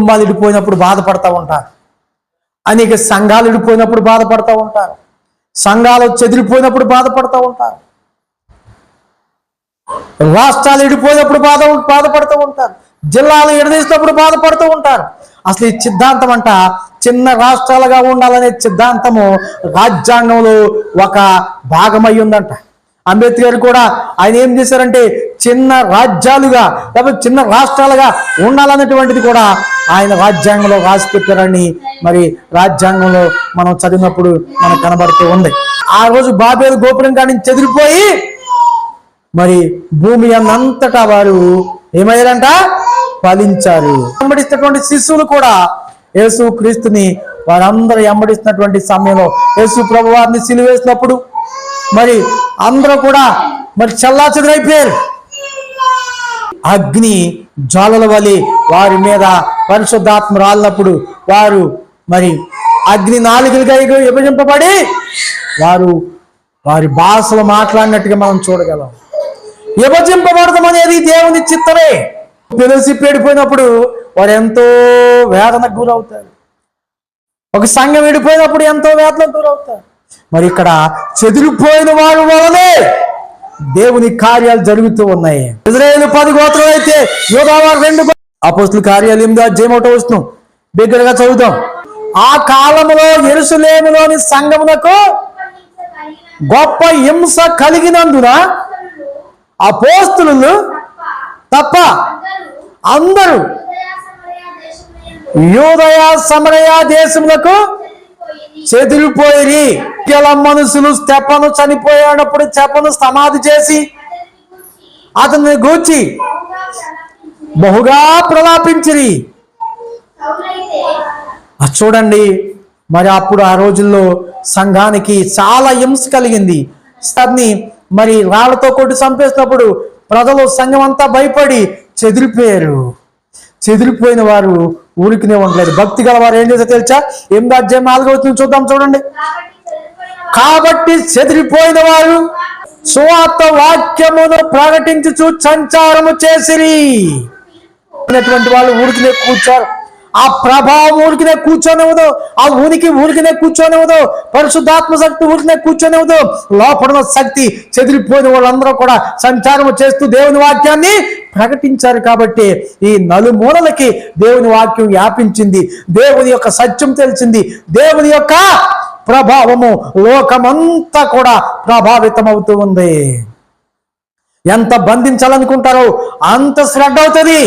కుటుంబాలు విడిపోయినప్పుడు బాధపడతా ఉంటారు, అనేక సంఘాలు విడిపోయినప్పుడు బాధపడతా ఉంటారు, సంఘాలు చెదిరిపోయినప్పుడు బాధపడతా ఉంటారు, రాష్ట్రాలు విడిపోయినప్పుడు బాధపడుతూ ఉంటారు, జిల్లాలు ఎడదీసినప్పుడు బాధపడుతూ ఉంటారు. అసలు ఈ సిద్ధాంతం అంట చిన్న రాష్ట్రాలుగా ఉండాలనే సిద్ధాంతము రాజ్యాంగంలో ఒక భాగమై ఉందంట. అంబేద్కర్ కూడా ఆయన ఏం చేశారంటే చిన్న రాజ్యాలుగా లేకపోతే చిన్న రాష్ట్రాలుగా ఉండాలన్నటువంటిది కూడా ఆయన రాజ్యాంగంలో రాసి పెట్టారని మరి రాజ్యాంగంలో మనం చదివినప్పుడు మనకు కనబడుతూ ఉంది. ఆ రోజు బాబేలు గోపురం కాడి నుంచి చెదిరిపోయి మరి భూమి అన్నంతటా వారు ఏమయ్యారంట? ఫలించారు. వెంబడిస్తున్నటువంటి శిష్యులు కూడా యేసు క్రీస్తుని వారందరూ వెంబడిస్తున్నటువంటి సమయంలో యేసు ప్రభు వారిని సిలువేసినప్పుడు మరి అందరూ కూడా మరి చెల్లాచెదురైపోయారు. అగ్ని జ్వాలల వలె వారి మీద పరిశుద్ధాత్మ రాలినప్పుడు వారు మరి అగ్ని నాలుగులుగా విభజింపబడి వారు వారి భాషలు మాట్లాడినట్టుగా మనం చూడగలం. విభజింపబడటం అనేది దేవుని చిత్తమే. తెలిసి పెడిపోయినప్పుడు వారు ఎంతో వేదనకు గురవుతారు. ఒక సంఘం విడిపోయినప్పుడు ఎంతో వేదనకు గురవుతారు. మరి ఇక్కడ చెదిరిపోయిన వారి వలనే దేవుని కార్యాలు జరుగుతూ ఉన్నాయి. ఇజ్రాయేలు 10 గోత్రాలు అయితే యూదా వారు 2. అపోస్తుల కార్యాలు 8వ అధ్యాయం 1వ వచనం బిగ్గరగా చదువుతాం. ఆ కాలంలో యెరూషలేములోని సంఘమునకు గొప్ప హింస కలిగినందున అపోస్తులు తప్ప అందరూ యూదయ సమరయ దేశములకు చెదిరిపోయి మనుషులు స్టెఫను చనిపోయినప్పుడు స్టెఫను సమాధి చేసి అతన్ని గూర్చి బహుగా ప్రలాపించిరి. చూడండి మరి అప్పుడు ఆ రోజుల్లో సంఘానికి చాలా హింస కలిగింది. దాన్ని మరి రాళ్లతో కొట్టి చంపేసినప్పుడు ప్రజలు సంఘం అంతా భయపడి చెదిరిపోయారు. చెదిరిపోయిన వారు ఊరికినే ఉండలేదు. భక్తి గల వారు ఏం చేస్తే తెలుసా? 8వ అధ్యాయం 4వ వచనం చూద్దాం. చూడండి. కాబట్టి చెదిరిపోయిన వారు సువార్త వాక్యమును ప్రకటించుచు సంచారము చేసిరి. వాళ్ళు ఊరికినే కూర్చోరు. ఆ ప్రభావం ఊరికినే కూర్చోనివ్వదు. ఆ ఊరికినే కూర్చోనివ్వదు. పరిశుద్ధాత్మ శక్తి ఊరికినే కూర్చోనివ్వదు. లోపడున్న శక్తి చెదిరిపోయిన వాళ్ళందరూ కూడా సంచారం చేస్తూ దేవుని వాక్యాన్ని ప్రకటించారు. కాబట్టి ఈ నలుమూలలకి దేవుని వాక్యం వ్యాపించింది. దేవుని యొక్క సత్యం తెలిసింది. దేవుని యొక్క ప్రభావము లోకమంతా కూడా ప్రభావితం అవుతూ ఉంది. ఎంత బంధించాలనుకుంటారో అంత శ్రద్ధ అవుతుంది.